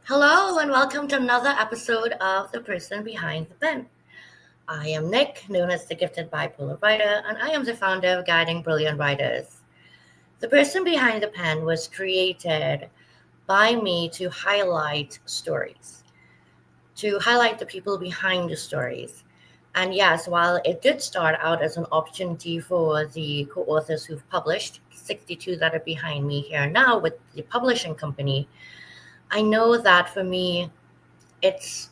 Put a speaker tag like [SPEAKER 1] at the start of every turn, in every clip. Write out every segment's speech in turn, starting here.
[SPEAKER 1] Hello and welcome to another episode of The Person Behind the Pen. I am Nick, known as the Gifted Bipolar Writer, and I am the founder of Guiding Brilliant Writers. The Person Behind the Pen was created by me to highlight stories, to highlight the people behind the stories. And yes, while it did start out as an opportunity for the co authors who've published, 62 that are behind me here now with the publishing company, I know that for me, it's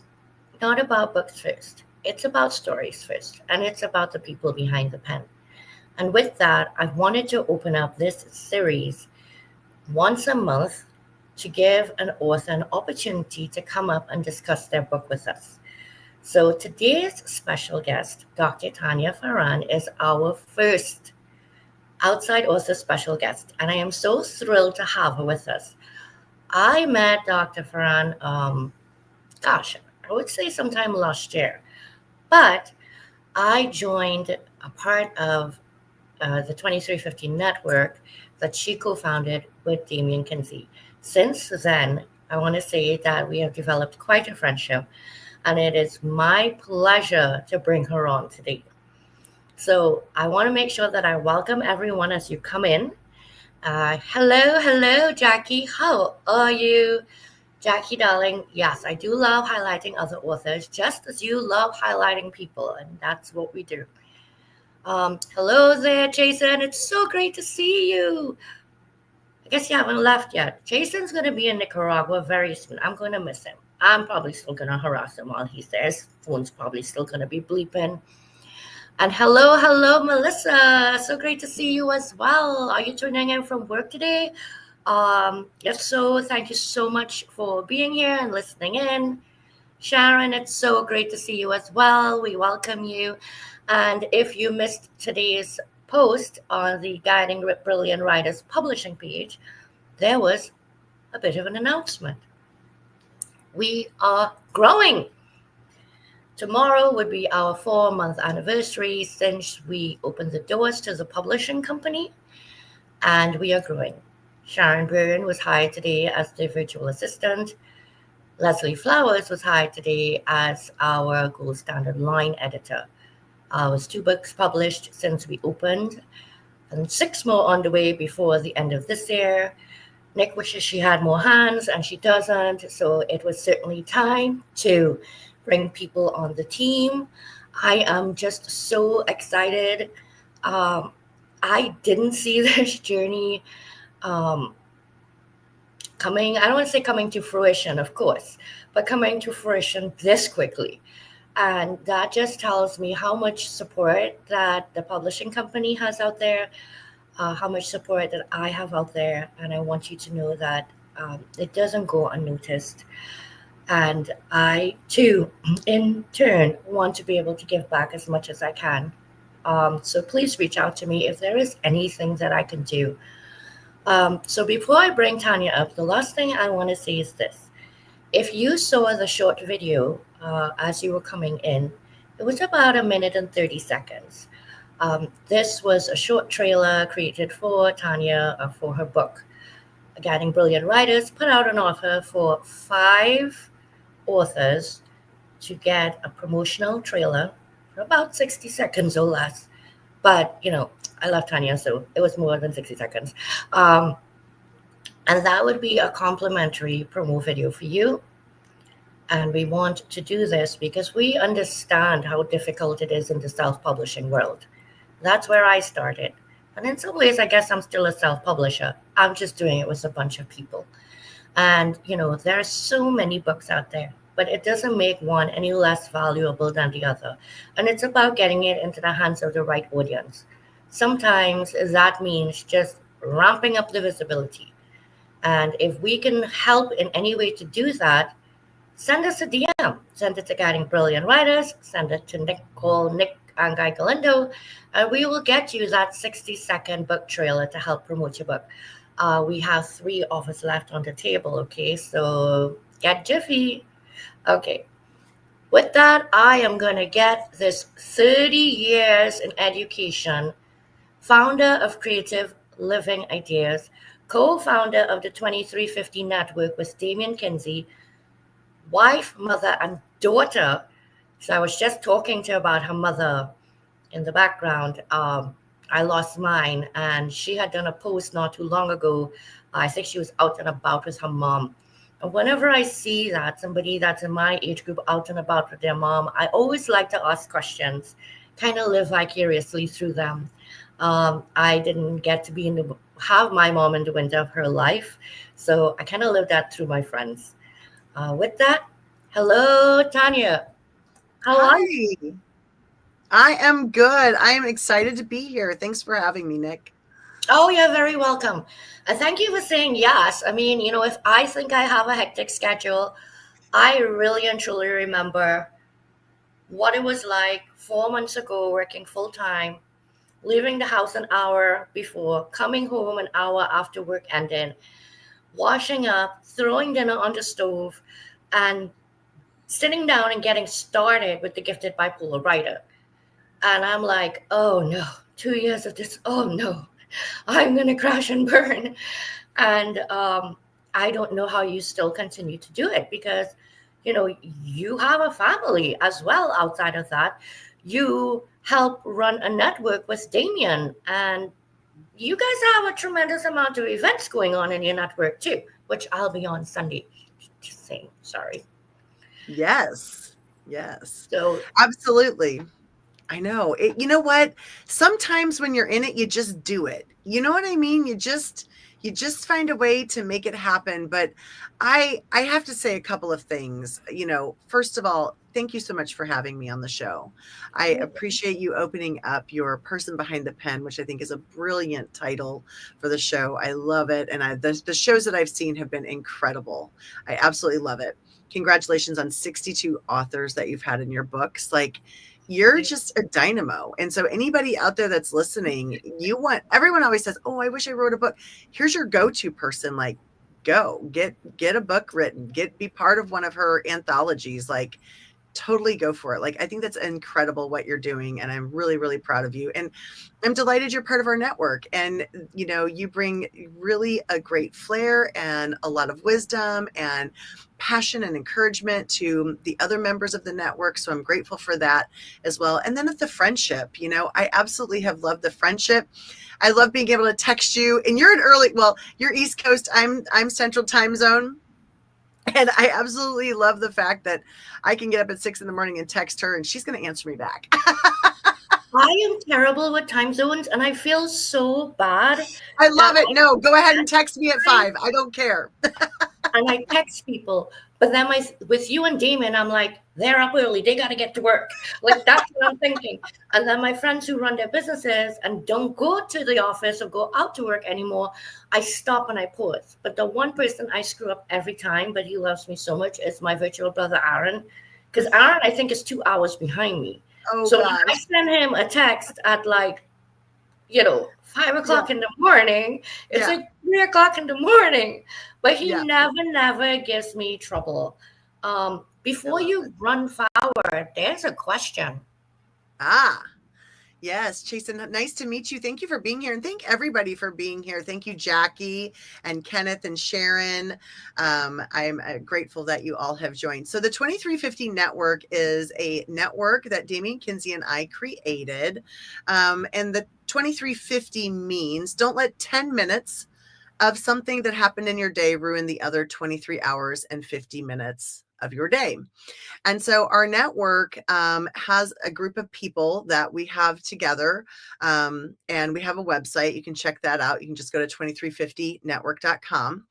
[SPEAKER 1] not about books first. It's about stories first, and it's about the people behind the pen. And with that, I wanted to open up this series once a month to give an author an opportunity to come up and discuss their book with us. So today's special guest, Dr. Tania Farran, is our first outside author special guest, and I am so thrilled to have her with us. I met Dr. Farran, gosh, I would say sometime last year. But I joined a part of the 2350 network that she co founded with Damien Kinsey. Since then, I want to say that we have developed quite a friendship, and it is my pleasure to bring her on today. So I want to make sure that I welcome everyone as you come in. Hello, Jackie. How are you? Jackie, darling, yes, I do love highlighting other authors just as you love highlighting people, and that's what we do. Hello there, Jason. It's so great to see you. I guess you haven't left yet. Jason's going to be in Nicaragua very soon. I'm going to miss him. I'm probably still going to harass him while he's there. His phone's probably still going to be bleeping. And hello, Melissa. So great to see you as well. Are you tuning in from work today? If so, thank you so much for being here and listening in. Sharon, it's so great to see you as well. We welcome you. And if you missed today's post on the Guiding Brilliant Writers publishing page, there was a bit of an announcement. We are growing. Tomorrow would be our 4-month anniversary since we opened the doors to the publishing company, and we are growing. Sharon Burren was hired today as the virtual assistant. Leslie Flowers was hired today as our gold standard line editor. Was 2 books published since we opened, and 6 more on the way before the end of this year. Nick wishes she had more hands, and she doesn't, so it was certainly time to bring people on the team. I am just so excited. I didn't see this journey coming, I don't want to say coming to fruition, of course, but coming to fruition this quickly. And that just tells me how much support that the publishing company has out there, how much support that I have out there. And I want you to know that it doesn't go unnoticed. And I, too, in turn, want to be able to give back as much as I can. So please reach out to me if there is anything that I can do. So before I bring Tania up, the last thing I want to say is this. If you saw the short video as you were coming in, it was about 1 minute and 30 seconds. This was a short trailer created for Tania for her book. Guiding Brilliant Writers put out an offer for 5 authors to get a promotional trailer for about 60 seconds or less. But, I love Tania, so it was more than 60 seconds. And that would be a complimentary promo video for you. And we want to do this because we understand how difficult it is in the self-publishing world. That's where I started. And in some ways, I guess I'm still a self-publisher. I'm just doing it with a bunch of people. And, there are so many books out there, but it doesn't make one any less valuable than the other. And it's about getting it into the hands of the right audience. Sometimes that means just ramping up the visibility. And if we can help in any way to do that, send us a DM. Send it to Guiding Brilliant Writers. Send it to Nick and Guy Galindo. And we will get you that 60-second book trailer to help promote your book. We have 3 offers left on the table, okay? So get jiffy. Okay. With that, I am going to get this 30 years in education, founder of Creative Living Ideas, co-founder of the 2350 Network with Damien Kinsey, wife, mother, and daughter. So I was just talking to her about her mother in the background. I lost mine, and she had done a post not too long ago. I think she was out and about with her mom. And whenever I see that somebody that's in my age group out and about with their mom, I always like to ask questions, kind of live vicariously through them. I didn't get to be in the have my mom in the winter of her life, so I kind of lived that through my friends. With that, hello, Tanya. How are you?
[SPEAKER 2] Hi, I am good. I am excited to be here. Thanks for having me, Nick.
[SPEAKER 1] Oh, you're very welcome. And thank you for saying yes. I mean, if I think I have a hectic schedule, I really and truly remember what it was like 4 months ago working full time, leaving the house an hour before, coming home an hour after work ending, washing up, throwing dinner on the stove, and sitting down and getting started with the gifted bipolar writer. And I'm like, oh no, 2 years of this. Oh no, I'm going to crash and burn. And I don't know how you still continue to do it because, you have a family as well outside of that. You help run a network with Damien, and you guys have a tremendous amount of events going on in your network too, which I'll be on Sunday. Just saying, sorry.
[SPEAKER 2] Yes, yes,
[SPEAKER 1] So
[SPEAKER 2] absolutely. I know. You know what? Sometimes when you're in it, you just do it. You know what I mean? You just find a way to make it happen. But I have to say a couple of things. First of all, thank you so much for having me on the show. I appreciate you opening up your person behind the pen, which I think is a brilliant title for the show. I love it. And the shows that I've seen have been incredible. I absolutely love it. Congratulations on 62 authors that you've had in your books. Like, you're just a dynamo. And so anybody out there that's listening, everyone always says, "Oh, I wish I wrote a book." Here's your go-to person. Like, go get a book written, be part of one of her anthologies. Like, totally go for it. Like, I think that's incredible what you're doing, and I'm really, really proud of you. And I'm delighted you're part of our network. And you bring really a great flair and a lot of wisdom and passion and encouragement to the other members of the network. So I'm grateful for that as well. And then the friendship, I absolutely have loved the friendship. I love being able to text you, and you're East Coast. I'm Central Time Zone. And I absolutely love the fact that I can get up at 6 in the morning and text her, and she's going to answer me back.
[SPEAKER 1] I am terrible with time zones, and I feel so bad
[SPEAKER 2] I
[SPEAKER 1] that
[SPEAKER 2] love it. No, go ahead and text me at
[SPEAKER 1] I
[SPEAKER 2] 5. I don't care.
[SPEAKER 1] and I text people. But then with you and Damon, I'm like, they're up early. They got to get to work. Like, that's what I'm thinking. And then my friends who run their businesses and don't go to the office or go out to work anymore, I stop and I pause. But the one person I screw up every time, but he loves me so much, is my virtual brother, Aaron. Because Aaron, I think, is 2 hours behind me.
[SPEAKER 2] Oh,
[SPEAKER 1] So when I
[SPEAKER 2] gosh.
[SPEAKER 1] send him a text at 5 o'clock
[SPEAKER 2] Yeah.
[SPEAKER 1] in the morning. It's
[SPEAKER 2] Yeah.
[SPEAKER 1] like 3 o'clock in the morning, but he
[SPEAKER 2] Yeah.
[SPEAKER 1] never gives me trouble.
[SPEAKER 2] I
[SPEAKER 1] Before
[SPEAKER 2] love it.
[SPEAKER 1] you run forward, there's a question.
[SPEAKER 2] Ah, yes, Jason, nice to meet you. Thank you for being here. And thank everybody for being here. Thank you, Jackie and Kenneth and Sharon. I'm grateful that you all have joined. So the 2350 Network is a network that Damien Kinsey and I created. And the 2350 means don't let 10 minutes of something that happened in your day ruin the other 23 hours and 50 minutes of your day. And so our network has a group of people that we have together, and we have a website. You can check that out. You can just go to 2350network.com.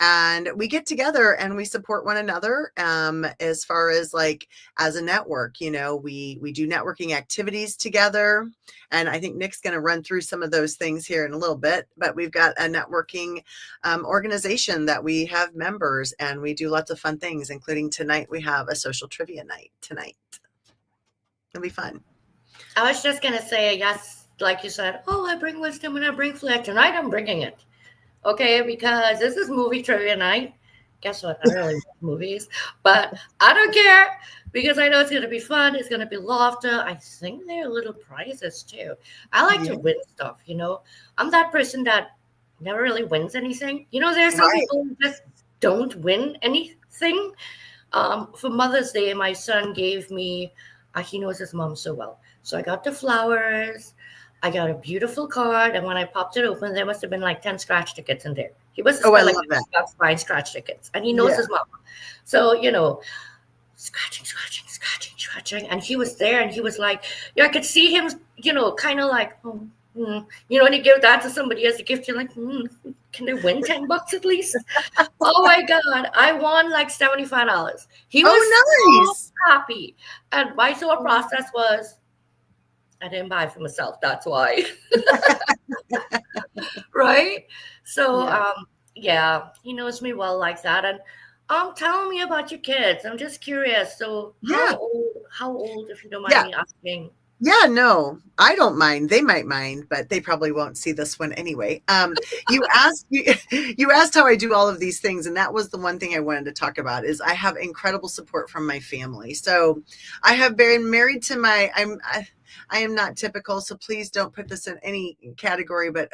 [SPEAKER 2] And we get together and we support one another, as far as like as a network. We do networking activities together, and I think Nick's going to run through some of those things here in a little bit. But we've got a networking organization that we have members, and we do lots of fun things, including tonight we have a social trivia night tonight. It'll be fun.
[SPEAKER 1] I was just gonna say yes, like you said. Oh, I bring wisdom and I bring flair. Tonight I'm bringing it. Okay, because this is movie trivia night. Guess what? I really love movies, but I don't care because I know it's going to be fun. It's going to be laughter. I think there are little prizes too. I like to
[SPEAKER 2] Yeah.
[SPEAKER 1] win stuff. I'm that person that never really wins anything. There are some
[SPEAKER 2] Right.
[SPEAKER 1] people who just don't win anything. For Mother's Day, my son gave me, he knows his mom so well. So I got the flowers, I got a beautiful card, and when I popped it open, there must have been like 10 scratch tickets in there. He must have
[SPEAKER 2] Oh, I
[SPEAKER 1] spent like
[SPEAKER 2] love that.
[SPEAKER 1] $50 buying scratch tickets, and he knows
[SPEAKER 2] Yeah.
[SPEAKER 1] his mom. So, scratching, scratching, scratching, scratching. And he was there and he was like, I could see him, kind of like, oh, when you give that to somebody as a gift, you're like, can they win $10 at least? Oh my God, I won like $75. He was
[SPEAKER 2] Oh,
[SPEAKER 1] so
[SPEAKER 2] nice.
[SPEAKER 1] happy. And my thought process was, I didn't buy it for myself. That's why. Right? So,
[SPEAKER 2] Yeah.
[SPEAKER 1] yeah, he knows me well like that. And tell me about your kids. I'm just curious. So,
[SPEAKER 2] Yeah.
[SPEAKER 1] how old, if you don't mind
[SPEAKER 2] Yeah.
[SPEAKER 1] me asking?
[SPEAKER 2] Yeah, no, I don't mind. They might mind, but they probably won't see this one anyway. You asked you asked how I do all of these things, and that was the one thing I wanted to talk about. Is I have incredible support from my family. So I have been married to I am not typical, so please don't put this in any category. But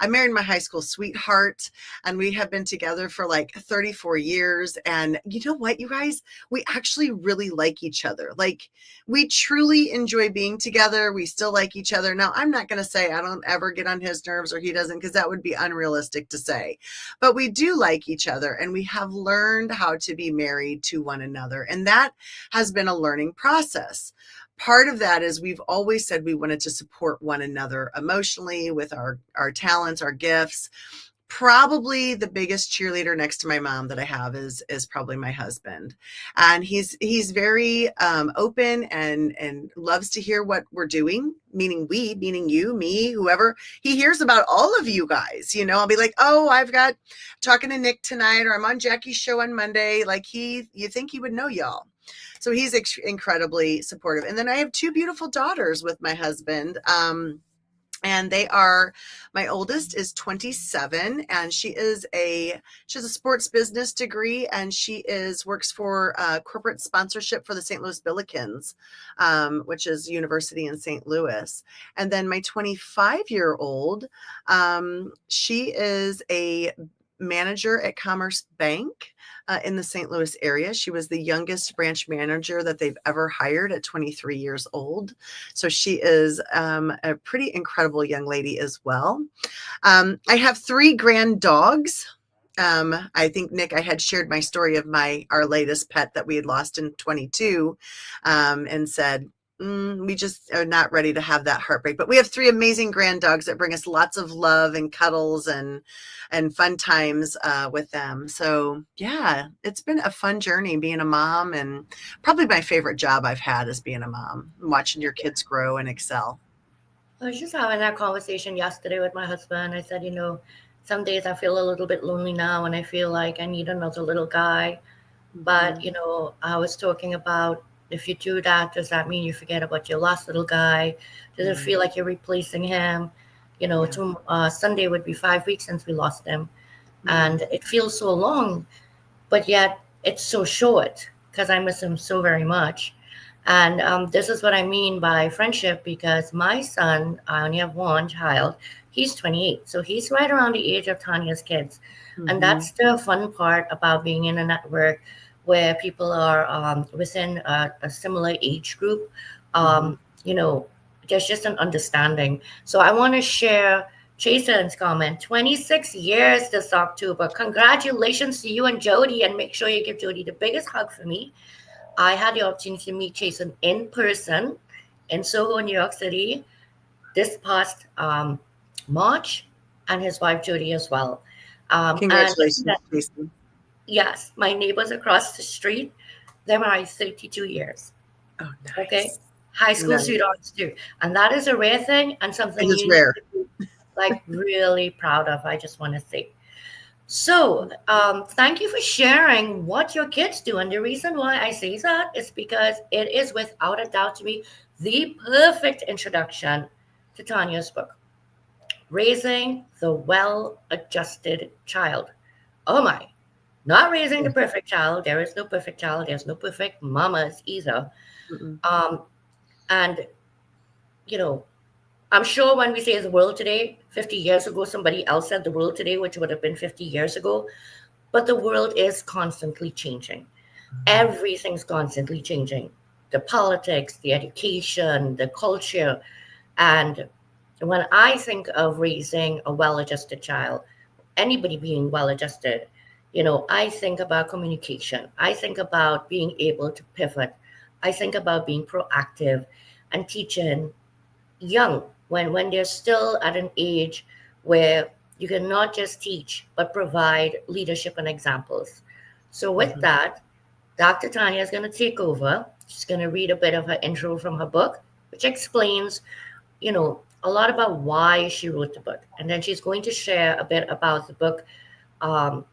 [SPEAKER 2] I married my high school sweetheart, and we have been together for like 34 years. And you know what, you guys, we actually really like each other. Like we truly enjoy being together. We still like each other. Now, I'm not going to say I don't ever get on his nerves or he doesn't, because that would be unrealistic to say. But we do like each other, and we have learned how to be married to one another. And that has been a learning process. Part of that is we've always said we wanted to support one another emotionally with our talents, our gifts. Probably the biggest cheerleader next to my mom that I have is probably my husband, and he's very open and loves to hear what we're doing. Meaning you, me, whoever. He hears about all of you guys. I'll be like, oh, I've got talking to Nick tonight, or I'm on Jackie's show on Monday. Like you think he would know y'all. So he's incredibly supportive. And then I have two beautiful daughters with my husband. And my oldest is 27, and she has a sports business degree, and she works for corporate sponsorship for the St. Louis Billikens, which is university in St. Louis. And then my 25-year-old, she is a manager at Commerce Bank in the St. Louis area. She was the youngest branch manager that they've ever hired at 23 years old. So she is a pretty incredible young lady as well. I have 3 grand dogs. I think, Nick, I had shared my story of our latest pet that we had lost in 22 and said, we just are not ready to have that heartbreak. But we have 3 amazing grand dogs that bring us lots of love and cuddles and fun times with them. So yeah, it's been a fun journey being a mom, and probably my favorite job I've had is being a mom, watching your kids grow and excel.
[SPEAKER 1] I was just having that conversation yesterday with my husband. I said, some days I feel a little bit lonely now, and I feel like I need another little guy. But,
[SPEAKER 2] Mhm.
[SPEAKER 1] I was talking about, if you do that, does that mean you forget about your last little guy? Does it
[SPEAKER 2] Mhm.
[SPEAKER 1] feel like you're replacing him?
[SPEAKER 2] Yeah.
[SPEAKER 1] Sunday would be 5 weeks since we lost him.
[SPEAKER 2] Mhm.
[SPEAKER 1] And it feels so long, but yet it's so short because I miss him so very much. And this is what I mean by friendship, because my son, I only have one child, he's 28. So he's right around the age of Tanya's kids. And
[SPEAKER 2] Mhm.
[SPEAKER 1] that's the fun part about being in a network where people are within a similar age group.
[SPEAKER 2] Mhm.
[SPEAKER 1] Um, you know, there's just an understanding. So I want to share Jason's comment. 26 years this October. Congratulations to you and Jody, and make sure you give Jody the biggest hug for me. I had the opportunity to meet Jason in person in Soho, New York City, this past March, and his wife Jody as well. And listen,
[SPEAKER 2] Congratulations, Jason.
[SPEAKER 1] yes, my neighbors across the street, they're married 32 years.
[SPEAKER 2] Oh,
[SPEAKER 1] Okay,
[SPEAKER 2] nice.
[SPEAKER 1] high school
[SPEAKER 2] Nice.
[SPEAKER 1] sweethearts too, and that is a rare thing and
[SPEAKER 2] It
[SPEAKER 1] something
[SPEAKER 2] is
[SPEAKER 1] you need
[SPEAKER 2] rare.
[SPEAKER 1] to be like really proud of. I just want to say. So, thank you for sharing what your kids do. And the reason why I say that is because it is without a doubt to me the perfect introduction to Tanya's book, Raising the Well Adjusted Child. Oh my, not raising the perfect child. There is no perfect child. There's no perfect mamas either.
[SPEAKER 2] Mm-mm.
[SPEAKER 1] Um, and, you know, I'm sure when we say the world today, 50 years ago, somebody else said the world today, which would have been 50 years ago. But the world is constantly changing. Everything's constantly changing, the politics, the education, the culture. And when I think of raising a well adjusted child, anybody being well adjusted, I think about communication. I think about being able to pivot. I think about being proactive and teaching young when they're still at an age where you can not just teach but provide leadership and examples. So with
[SPEAKER 2] Mhm.
[SPEAKER 1] that, Dr. Tanya is going to take over. She's going to read a bit of her intro from her book, which explains, a lot about why she wrote the book. And then she's going to share a bit about the book. Um,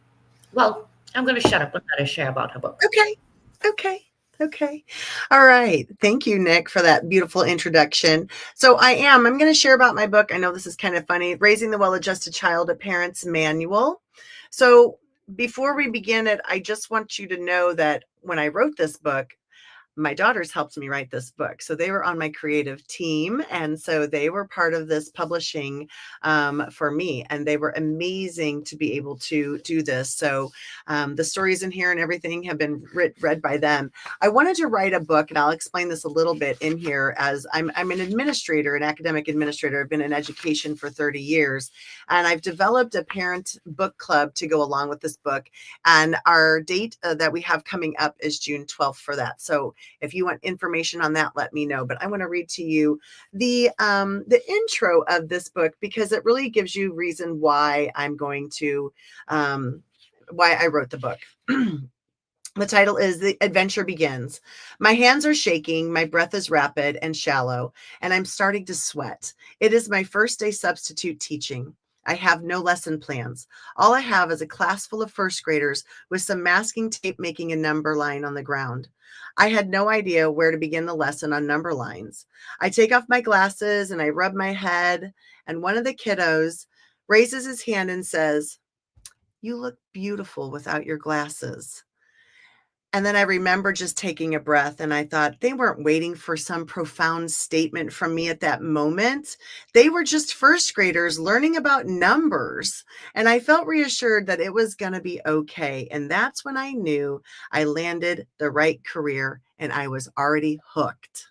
[SPEAKER 1] well, I'm going to shut up and let her share about her book.
[SPEAKER 2] Okay. Okay. Okay. All right. Thank you, Nick, for that beautiful introduction. So I'm going to share about my book. I know this is kind of funny, Raising the Well-Adjusted Child, a Parent's Manual. So before we begin it, I just want you to know that when I wrote this book, my daughters helped me write this book. So they were on my creative team. And so they were part of this publishing for me. And they were amazing to be able to do this. So the stories in here and everything have been read by them. I wanted to write a book, and I'll explain this a little bit in here, as I'm an administrator, an academic administrator. I've been in education for 30 years. And I've developed a parent book club to go along with this book. And our date that we have coming up is June 12th for that. So if you want information on that, let me know. But I want to read to you the intro of this book, because it really gives you reason why I'm going to why I wrote the book. The title is The Adventure Begins. My hands are shaking, my breath is rapid and shallow, and I'm starting to sweat. It is my first day substitute teaching. I have no lesson plans. All I have is a class full of first graders with some masking tape making a number line on the ground. I had no idea where to begin the lesson on number lines. I take off my glasses and I rub my head, and one of the kiddos raises his hand and says, "You look beautiful without your glasses." And then I remember just taking a breath, and I thought they weren't waiting for some profound statement from me at that moment. They were just first graders learning about numbers. And I felt reassured that it was going to be okay. And that's when I knew I landed the right career and I was already hooked.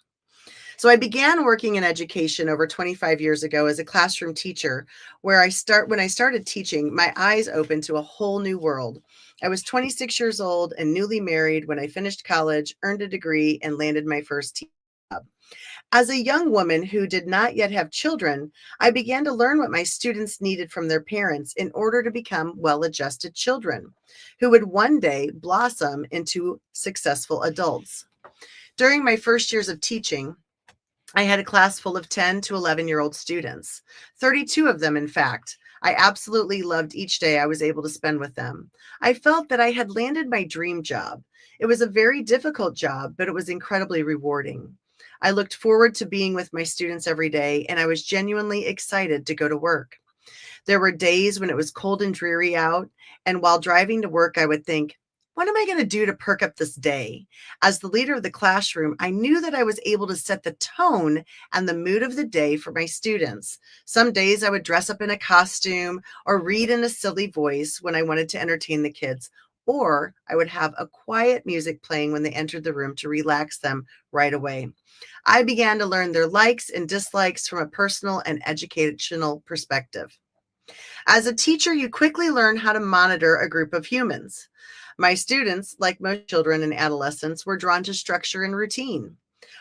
[SPEAKER 2] So I began working in education over 25 years ago as a classroom teacher, when I started teaching, my eyes opened to a whole new world. I was 26 years old and newly married when I finished college, earned a degree, and landed my first teaching job. As a young woman who did not yet have children, I began to learn what my students needed from their parents in order to become well-adjusted children who would one day blossom into successful adults. During my first years of teaching, I had a class full of 10 to 11-year-old students, 32 of them, in fact. I absolutely loved each day I was able to spend with them. I felt that I had landed my dream job. It was a very difficult job, but it was incredibly rewarding. I looked forward to being with my students every day, and I was genuinely excited to go to work. There were days when it was cold and dreary out, and while driving to work, I would think, what am I going to do to perk up this day? As the leader of the classroom, I knew that I was able to set the tone and the mood of the day for my students. Some days I would dress up in a costume or read in a silly voice when I wanted to entertain the kids, or I would have a quiet music playing when they entered the room to relax them right away. I began to learn their likes and dislikes from a personal and educational perspective. As a teacher, you quickly learn how to monitor a group of humans. My students, like most children and adolescents, were drawn to structure and routine.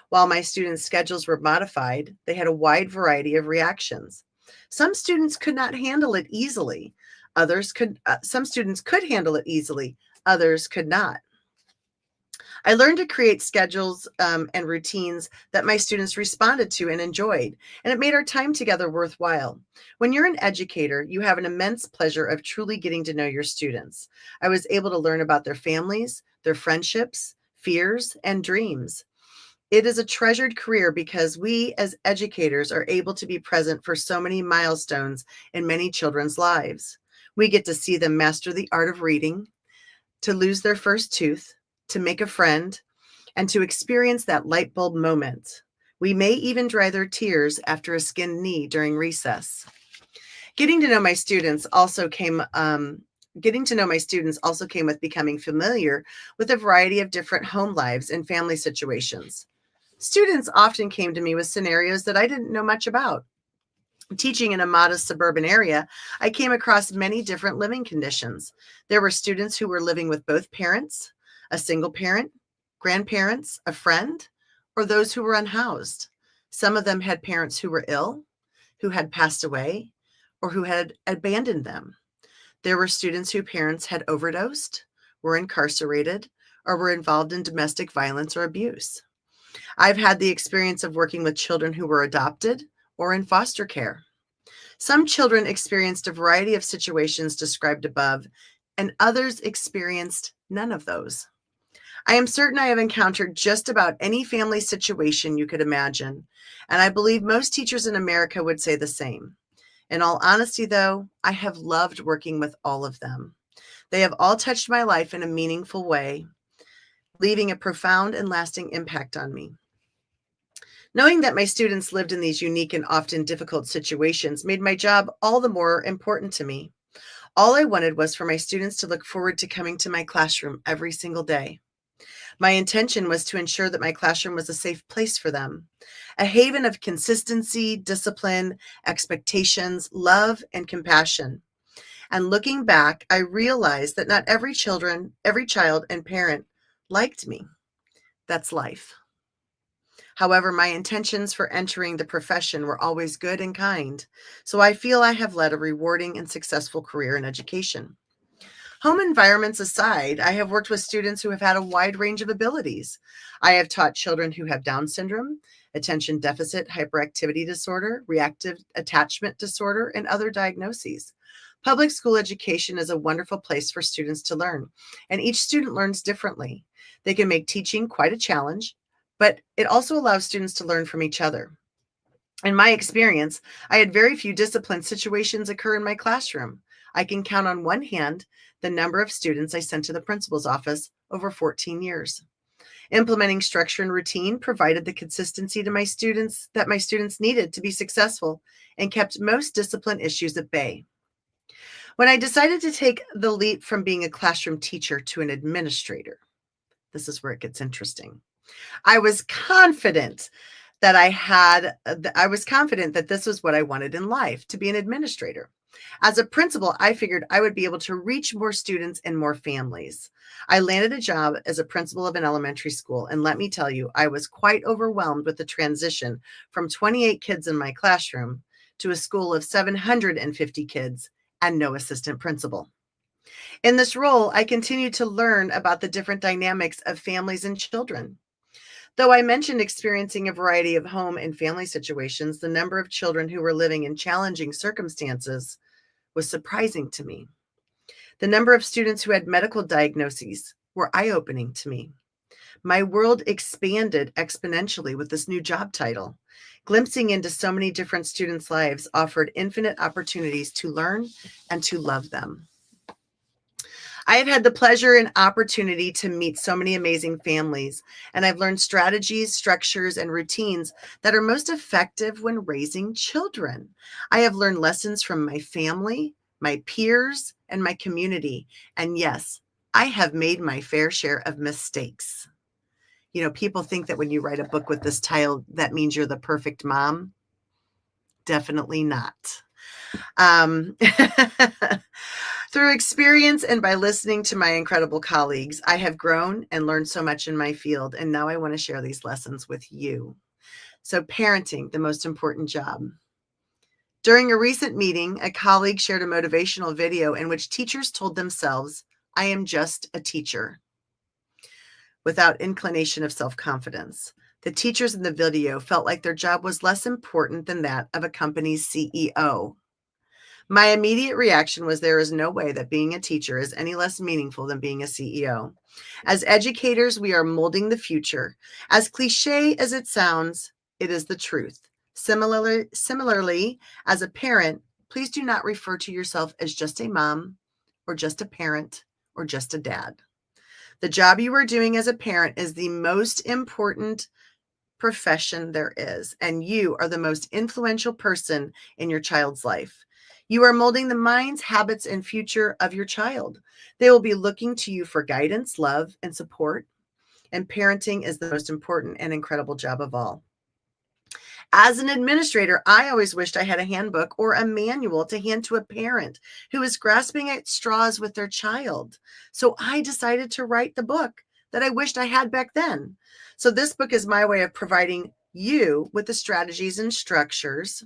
[SPEAKER 2] While my students' schedules were modified, they had a wide variety of reactions. Some students could not handle it easily. Some students could handle it easily. Others could not. I learned to create schedules and routines that my students responded to and enjoyed, and it made our time together worthwhile. When you're an educator, you have an immense pleasure of truly getting to know your students. I was able to learn about their families, their friendships, fears, and dreams. It is a treasured career because we as educators are able to be present for so many milestones in many children's lives. We get to see them master the art of reading, to lose their first tooth, to make a friend, and to experience that light bulb moment. We may even dry their tears after a skinned knee during recess. Getting to know my students also came getting to know my students also came with becoming familiar with a variety of different home lives and family situations. Students often came to me with scenarios that I didn't know much about. Teaching in a modest suburban area, I came across many different living conditions. There were students who were living with both parents, a single parent, grandparents, a friend, or those who were unhoused. Some of them had parents who were ill, who had passed away, or who had abandoned them. There were students whose parents had overdosed, were incarcerated, or were involved in domestic violence or abuse. I've had the experience of working with children who were adopted or in foster care. Some children experienced a variety of situations described above, and others experienced none of those. I am certain I have encountered just about any family situation you could imagine, and I believe most teachers in America would say the same. In all honesty, though, I have loved working with all of them. They have all touched my life in a meaningful way, leaving a profound and lasting impact on me. Knowing that my students lived in these unique and often difficult situations made my job all the more important to me. All I wanted was for my students to look forward to coming to my classroom every single day. My intention was to ensure that my classroom was a safe place for them, a haven of consistency, discipline, expectations, love, and compassion. And looking back, I realized that not every child and parent liked me. That's life. However, my intentions for entering the profession were always good and kind, so I feel I have led a rewarding and successful career in education. Home environments aside, I have worked with students who have had a wide range of abilities. I have taught children who have Down syndrome, attention deficit hyperactivity disorder, reactive attachment disorder, and other diagnoses. Public school education is a wonderful place for students to learn, and each student learns differently. They can make teaching quite a challenge, but it also allows students to learn from each other. In my experience, I had very few discipline situations occur in my classroom. I can count on one hand the number of students I sent to the principal's office over 14 years. Implementing structure and routine provided the consistency to my students that my students needed to be successful and kept most discipline issues at bay. When I decided to take the leap from being a classroom teacher to an administrator, this is where it gets interesting. I was confident that this was what I wanted in life, to be an administrator. As a principal, I figured I would be able to reach more students and more families. I landed a job as a principal of an elementary school, and let me tell you, I was quite overwhelmed with the transition from 28 kids in my classroom to a school of 750 kids and no assistant principal. In this role, I continued to learn about the different dynamics of families and children. Though I mentioned experiencing a variety of home and family situations, the number of children who were living in challenging circumstances was surprising to me. The number of students who had medical diagnoses were eye-opening to me. My world expanded exponentially with this new job title. Glimpsing into so many different students' lives offered infinite opportunities to learn and to love them. I have had the pleasure and opportunity to meet so many amazing families, and I've learned strategies, structures, and routines that are most effective when raising children. I have learned lessons from my family, my peers, and my community. And yes, I have made my fair share of mistakes. You know, people think that when you write a book with this title, that means you're the perfect mom. Definitely not. Through experience and by listening to my incredible colleagues, I have grown and learned so much in my field, and now I want to share these lessons with you. So, parenting, the most important job. During a recent meeting, a colleague shared a motivational video in which teachers told themselves, "I am just a teacher," without inclination of self-confidence. The teachers in the video felt like their job was less important than that of a company's CEO. My immediate reaction was there is no way that being a teacher is any less meaningful than being a CEO. As educators, we are molding the future. As cliche as it sounds, it is the truth. Similarly, as a parent, please do not refer to yourself as just a mom or just a parent or just a dad. The job you are doing as a parent is the most important profession there is, and you are the most influential person in your child's life. You are molding the minds, habits, and future of your child. They will be looking to you for guidance, love, and support. And parenting is the most important and incredible job of all. As an administrator, I always wished I had a handbook or a manual to hand to a parent who is grasping at straws with their child. So I decided to write the book that I wished I had back then. So this book is my way of providing you with the strategies and structures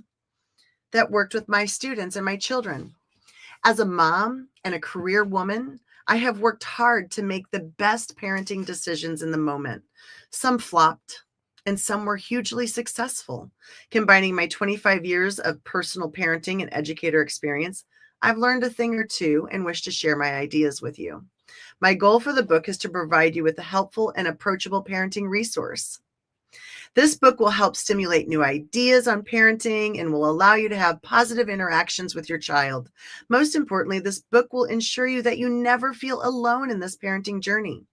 [SPEAKER 2] that worked with my students and my children. As a mom and a career woman, I have worked hard to make the best parenting decisions in the moment. Some flopped, and some were hugely successful. Combining my 25 years of personal parenting and educator experience, I've learned a thing or two and wish to share my ideas with you. My goal for the book is to provide you with a helpful and approachable parenting resource. This book will help stimulate new ideas on parenting and will allow you to have positive interactions with your child. Most importantly, this book will ensure you that you never feel alone in this parenting journey.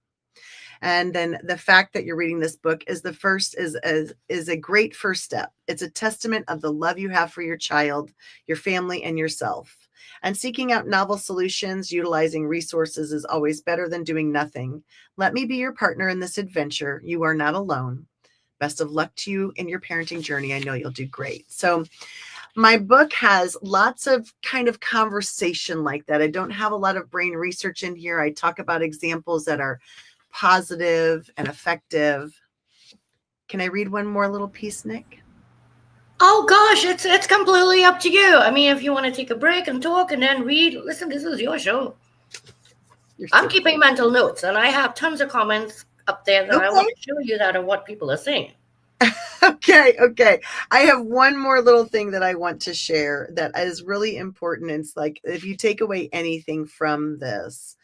[SPEAKER 2] And then the fact that you're reading this book is a great first step. It's a testament of the love you have for your child, your family, and yourself. And seeking out novel solutions, utilizing resources is always better than doing nothing. Let me be your partner in this adventure. You are not alone. Best of luck to you in your parenting journey. I know you'll do great. So my book has lots of kind of conversation like that. I don't have a lot of brain research in here. I talk about examples that are positive and effective. Can I read one more little piece, Nick?
[SPEAKER 1] Oh gosh, it's completely up to you. I mean, if you want to take a break and talk and then read, listen, this is your show. I'm keeping mental notes, and I have tons of comments up there that I want to show you that are what people are saying.
[SPEAKER 2] Okay. I have one more little thing that I want to share that is really important. It's like, if you take away anything from this,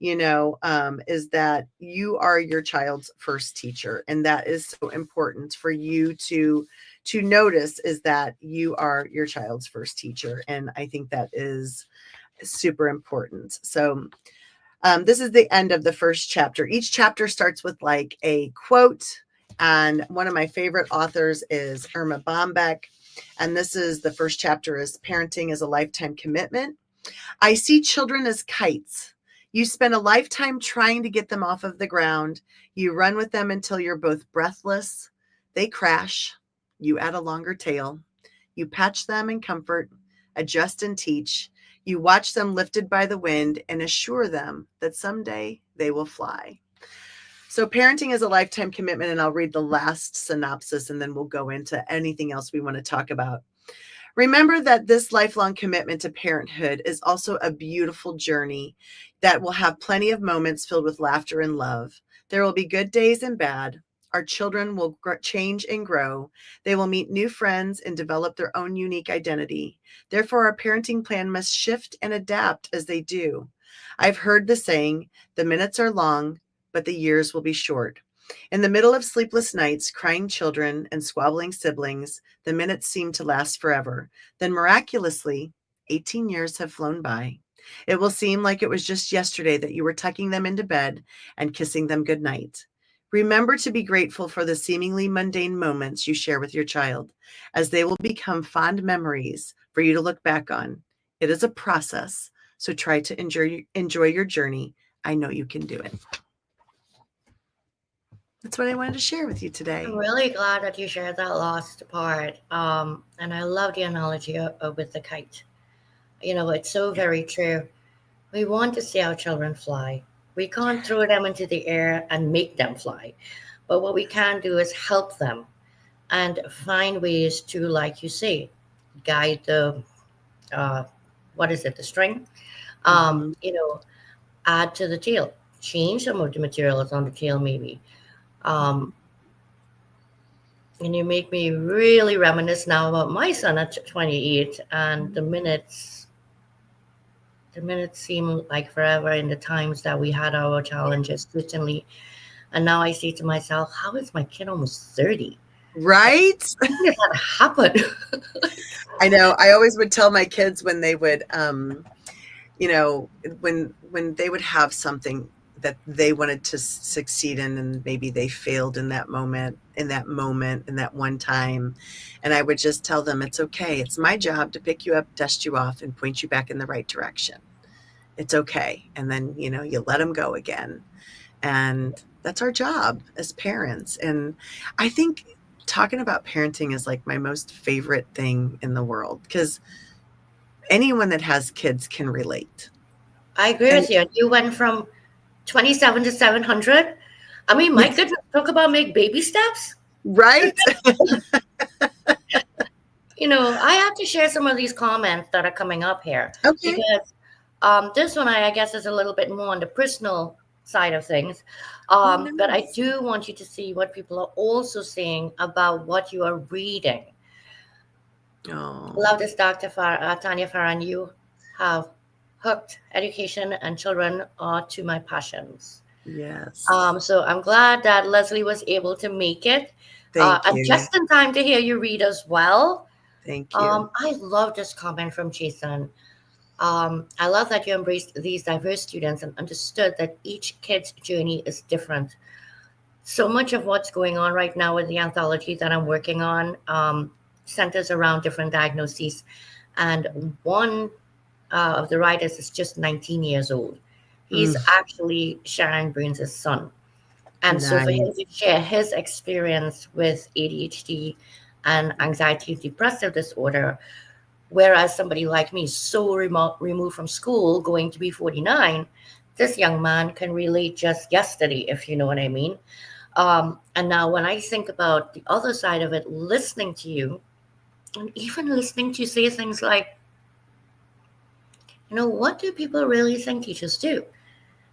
[SPEAKER 2] is that you are your child's first teacher. And that is so important for you to notice, is that you are your child's first teacher. And I think that is super important. So this is the end of the first chapter. Each chapter starts with like a quote. And one of my favorite authors is Irma Bombeck. And this is the first chapter, is Parenting is a Lifetime Commitment. I see children as kites. You spend a lifetime trying to get them off of the ground. You run with them until you're both breathless. They crash. You add a longer tail. You patch them and comfort, adjust and teach. You watch them lifted by the wind and assure them that someday they will fly. So parenting is a lifetime commitment, and I'll read the last synopsis and then we'll go into anything else we want to talk about. Remember that this lifelong commitment to parenthood is also a beautiful journey that will have plenty of moments filled with laughter and love. There will be good days and bad. Our children will change and grow. They will meet new friends and develop their own unique identity. Therefore, our parenting plan must shift and adapt as they do. I've heard the saying, the minutes are long, but the years will be short. In the middle of sleepless nights, crying children, and squabbling siblings, the minutes seem to last forever. Then miraculously, 18 years have flown by. It will seem like it was just yesterday that you were tucking them into bed and kissing them goodnight. Remember to be grateful for the seemingly mundane moments you share with your child, as they will become fond memories for you to look back on. It is a process, so try to enjoy your journey. I know you can do it. That's what I wanted to share with you today.
[SPEAKER 1] I'm really glad that you shared that last part. And I love the analogy with the kite. It's so very true. We want to see our children fly. We can't throw them into the air and make them fly. But what we can do is help them and find ways to, like you say, guide the, the string, add to the tail, change some of the materials on the tail maybe. And you make me really reminisce now about my son at 28, and the minutes seem like forever in the times that we had our challenges, certainly. And now I say to myself, how is my kid almost 30?
[SPEAKER 2] Right?
[SPEAKER 1] How did that happen?
[SPEAKER 2] I know. I always would tell my kids when they would, when they would have something that they wanted to succeed in, and maybe they failed in that moment, in that one time. And I would just tell them, it's okay. It's my job to pick you up, dust you off, and point you back in the right direction. It's okay. And then, you let them go again. And that's our job as parents. And I think talking about parenting is like my most favorite thing in the world, because anyone that has kids can relate.
[SPEAKER 1] I agree
[SPEAKER 2] And
[SPEAKER 1] with you. You went from 27 to 700. I mean, my goodness, talk about make baby steps.
[SPEAKER 2] right.
[SPEAKER 1] I have to share some of these comments that are coming up here
[SPEAKER 2] Okay.
[SPEAKER 1] because this one, I guess, is a little bit more on the personal side of things.
[SPEAKER 2] Oh,
[SPEAKER 1] But I
[SPEAKER 2] nice.
[SPEAKER 1] do want you to see what people are also saying about what you are reading.
[SPEAKER 2] Oh,
[SPEAKER 1] Love this, Tania Farran. You have hooked education and children are to my passions.
[SPEAKER 2] yes.
[SPEAKER 1] So I'm glad that Leslie was able to make it.
[SPEAKER 2] Thank
[SPEAKER 1] And
[SPEAKER 2] you.
[SPEAKER 1] just in time to hear you read as well.
[SPEAKER 2] Thank you.
[SPEAKER 1] I love this comment from Jason. I love that you embraced these diverse students and understood that each kid's journey is different. So much of what's going on right now with the anthology that I'm working on centers around different diagnoses. And one of the writers is just 19 years old. He's
[SPEAKER 2] Mm,
[SPEAKER 1] actually Sharon Bruins' son. And so for him
[SPEAKER 2] nice.
[SPEAKER 1] to share his experience with ADHD and anxiety depressive disorder, whereas somebody like me, so removed from school, going to be 49, this young man can relate just yesterday, if you know what I mean. And now when I think about the other side of it, listening to you, and even listening to you say things like, what do people really think teachers do?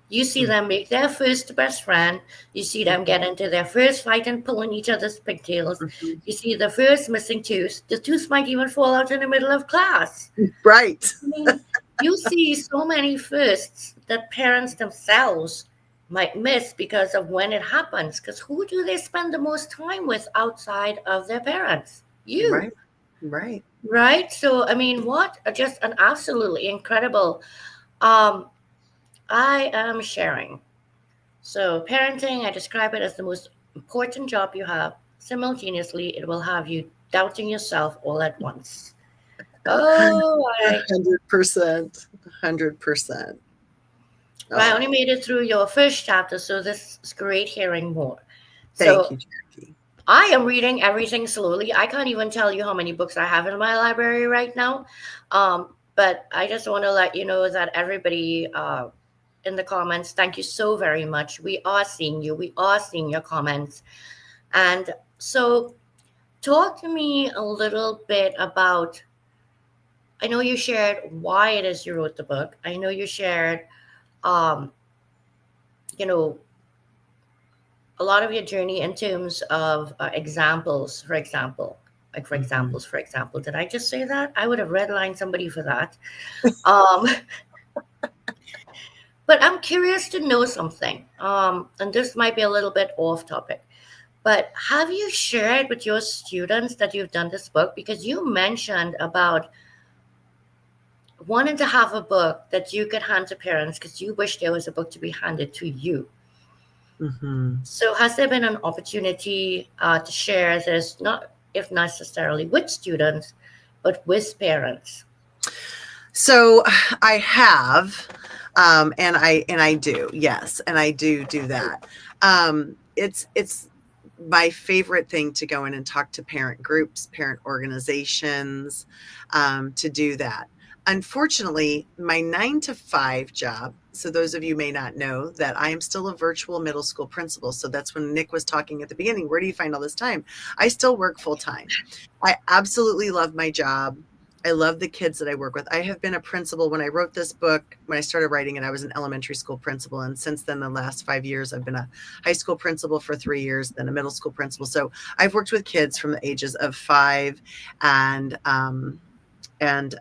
[SPEAKER 1] You see
[SPEAKER 2] Mm,
[SPEAKER 1] them make their first best friend. You see them
[SPEAKER 2] mhm,
[SPEAKER 1] get into their first fight and pulling each other's pigtails.
[SPEAKER 2] mhm.
[SPEAKER 1] You see the first missing tooth. The tooth might even fall out in the middle of class.
[SPEAKER 2] Right.
[SPEAKER 1] I mean, you see so many firsts that parents themselves might miss because of when it happens. Because who do they spend the most time with outside of their parents? You,
[SPEAKER 2] Right. Right.
[SPEAKER 1] right? So, I mean, what just an absolutely incredible. Um, I am sharing. So, parenting, I describe it as the most important job you have. Simultaneously, it will have you doubting yourself all at once. Oh,
[SPEAKER 2] 100%. 100%.
[SPEAKER 1] I only
[SPEAKER 2] Oh,
[SPEAKER 1] made it through your first chapter, so this is great hearing more.
[SPEAKER 2] thank
[SPEAKER 1] So,
[SPEAKER 2] you, Jackie.
[SPEAKER 1] I am reading everything slowly. I can't even tell you how many books I have in my library right now. But I just want to let you know that everybody in the comments, thank you so very much. We are seeing you, we are seeing your comments. And so, talk to me a little bit about. I know you shared why it is you wrote the book. I know you shared, um, you know, a lot of your journey in terms of examples, for example. Like for
[SPEAKER 2] Mhm.
[SPEAKER 1] examples, for example, did I just say that? I would have redlined somebody for that. Um, but I'm curious to know something. And this might be a little bit off topic. But have you shared with your students that you've done this book? Because you mentioned about wanting to have a book that you could hand to parents because you wish there was a book to be handed to you.
[SPEAKER 2] Mhm.
[SPEAKER 1] So, has there been an opportunity to share this, not if necessarily with students, but with parents?
[SPEAKER 2] So I have, and I do, yes, and I do that. It's my favorite thing to go in and talk to parent groups, parent organizations, to do that. Unfortunately, my 9 to 5 job. So those of you may not know that I am still a virtual middle school principal. So that's when Nick was talking at the beginning. Where do you find all this time? I still work full time. I absolutely love my job. I love the kids that I work with. I have been a principal when I wrote this book. When I started writing it, I was an elementary school principal. And since then, the last 5 years, I've been a high school principal for 3 years, then a middle school principal. So I've worked with kids from the ages of 5 and, and,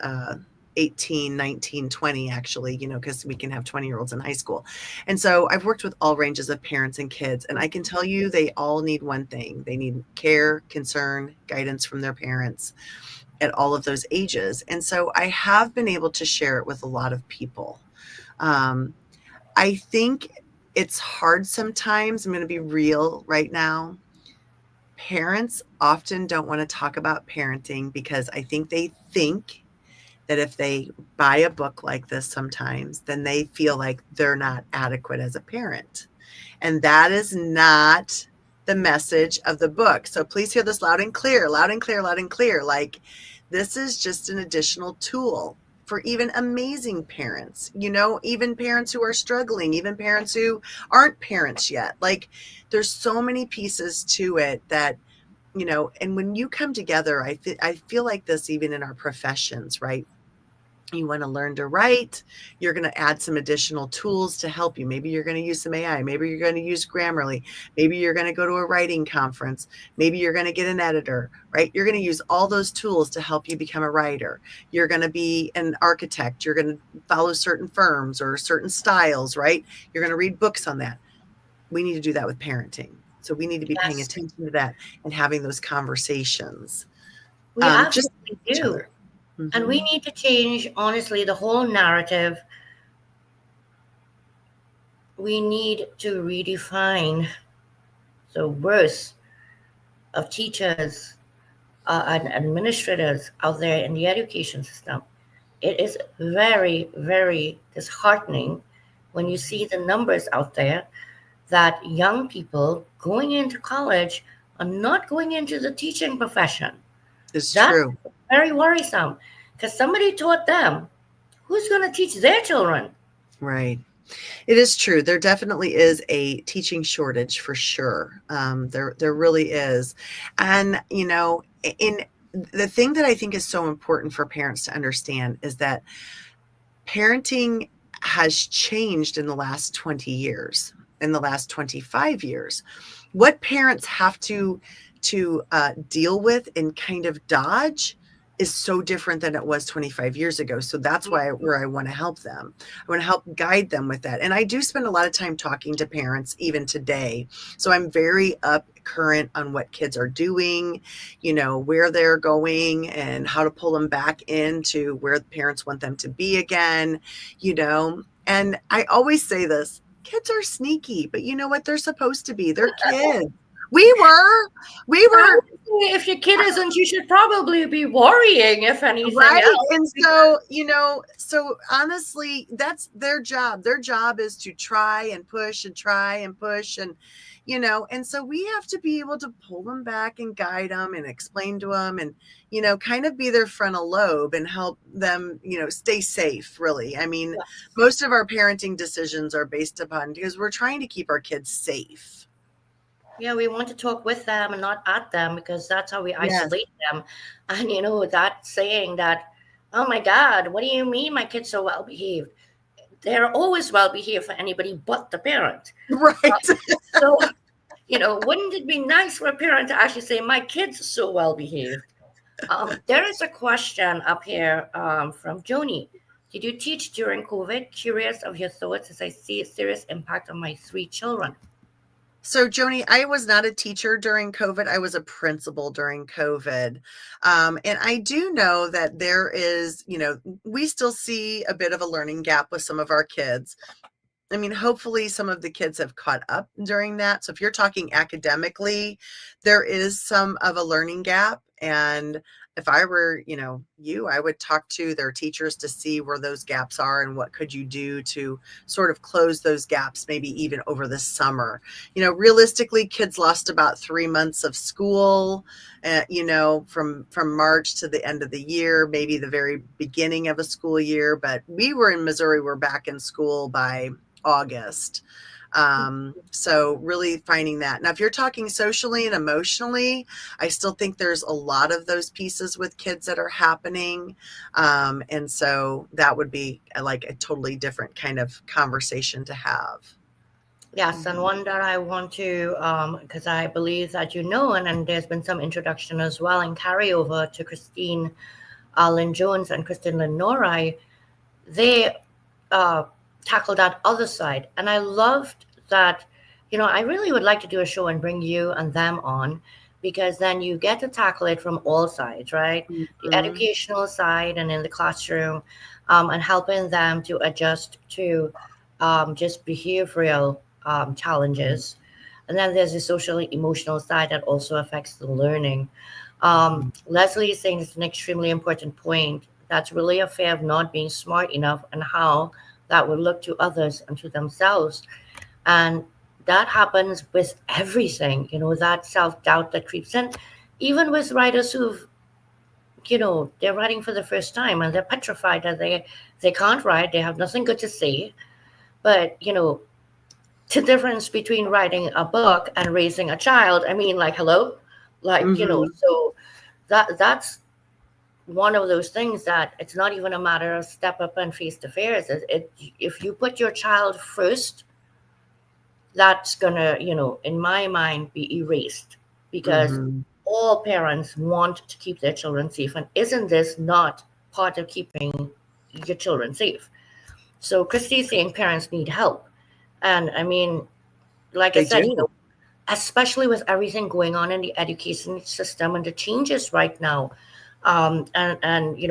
[SPEAKER 2] 18, 19, 20, actually, because we can have 20-year-olds in high school. And so I've worked with all ranges of parents and kids. And I can tell you they all need one thing. They need care, concern, guidance from their parents at all of those ages. And so I have been able to share it with a lot of people. Um, I think it's hard sometimes. I'm going to be real right now. Parents often don't want to talk about parenting because I think they think that if they buy a book like this sometimes, then they feel like they're not adequate as a parent. And that is not the message of the book. So please hear this loud and clear, loud and clear, loud and clear. Like, this is just an additional tool for even amazing parents, even parents who are struggling, even parents who aren't parents yet. Like, there's so many pieces to it that, and when you come together, I feel like this even in our professions, right? You want to learn to write, you're going to add some additional tools to help you. Maybe you're going to use some AI. Maybe you're going to use Grammarly. Maybe you're going to go to a writing conference. Maybe you're going to get an editor, right? You're going to use all those tools to help you become a writer. You're going to be an architect. You're going to follow certain firms or certain styles, right? You're going to read books on that. We need to do that with parenting. So we need to be paying
[SPEAKER 1] Yes,
[SPEAKER 2] attention to that and having those conversations.
[SPEAKER 1] we
[SPEAKER 2] Just
[SPEAKER 1] absolutely
[SPEAKER 2] each
[SPEAKER 1] do.
[SPEAKER 2] other.
[SPEAKER 1] And we
[SPEAKER 2] Mm-hmm.
[SPEAKER 1] need to change, honestly, the whole narrative. We need to redefine the worth of teachers and administrators out there in the education system. It is very, very disheartening when you see the numbers out there that young people going into college are not going into the teaching profession.
[SPEAKER 2] It's
[SPEAKER 1] That's
[SPEAKER 2] true.
[SPEAKER 1] very worrisome because somebody taught them. Who's going to teach their children?
[SPEAKER 2] Right. It is true. There definitely is a teaching shortage for sure. There really is. And, in the thing that I think is so important for parents to understand is that parenting has changed in the last 20 years, in the last 25 years. What parents have to deal with and kind of dodge is so different than it was 25 years ago. So that's where I want to help them. I want to help guide them with that. And I do spend a lot of time talking to parents even today. So I'm very up current on what kids are doing, where they're going and how to pull them back into where the parents want them to be again, And I always say this, kids are sneaky, but you know what? They're supposed to be. They're kids. We were, we
[SPEAKER 1] I
[SPEAKER 2] were
[SPEAKER 1] would say if your kid isn't, you should probably be worrying, if anything
[SPEAKER 2] right.
[SPEAKER 1] else.
[SPEAKER 2] And so, so honestly, that's their job. Their job is to try and push and try and push. And so we have to be able to pull them back and guide them and explain to them and, kind of be their frontal lobe and help them, stay safe, really. I mean, most of our parenting decisions are based upon because we're trying to keep our kids safe.
[SPEAKER 1] Yeah, we want to talk with them and not at them because that's how we
[SPEAKER 2] Yes.
[SPEAKER 1] isolate them. And that saying that, oh my God, what do you mean my kid's so well behaved? They're always well behaved for anybody but the parent.
[SPEAKER 2] Right.
[SPEAKER 1] So, wouldn't it be nice for a parent to actually say, my kid's so well behaved? There is a question up here from Joni. Did you teach during COVID? Curious of your thoughts as I see a serious impact on my 3 children.
[SPEAKER 2] So, Joni, I was not a teacher during COVID. I was a principal during COVID. And I do know that there is, we still see a bit of a learning gap with some of our kids. I mean, hopefully some of the kids have caught up during that. So if you're talking academically, there is some of a learning gap. And if I were, I would talk to their teachers to see where those gaps are and what could you do to sort of close those gaps, maybe even over the summer. Realistically, kids lost about 3 months of school, from March to the end of the year, maybe the very beginning of a school year. But we were in Missouri, we're back in school by August. So really finding that. Now, if you're talking socially and emotionally, I still think there's a lot of those pieces with kids that are happening. And so that would be like a totally different kind of conversation to have.
[SPEAKER 1] Yes, and one that I want to, because I believe that and there's been some introduction as well and carryover to Christine Lynn Jones and Kristen Lynn Norai, they tackle that other side. And I loved that, I really would like to do a show and bring you and them on because then you get to tackle it from all sides, right? The educational side and in the classroom and helping them to adjust to just behavioral challenges. And then there's the social emotional side that also affects the learning. Leslie is saying it's an extremely important point. That's really a fear of not being smart enough and how that will look to others and to themselves. And that happens with everything, that self doubt that creeps in, even with writers who've, they're writing for the first time and they're petrified that they can't write, they have nothing good to say. But, the difference between writing a book and raising a child, I mean, like, hello? Like,
[SPEAKER 2] Mm-hmm.
[SPEAKER 1] so that's one of those things that it's not even a matter of step up and face the fears. If you put your child first, that's gonna, in my mind, be erased because
[SPEAKER 2] Mm-hmm.
[SPEAKER 1] all parents want to keep their children safe. And isn't this not part of keeping your children safe? So Christy's saying parents need help. And I mean, like I
[SPEAKER 2] They
[SPEAKER 1] said,
[SPEAKER 2] do.
[SPEAKER 1] especially with everything going on in the education system and the changes right now, and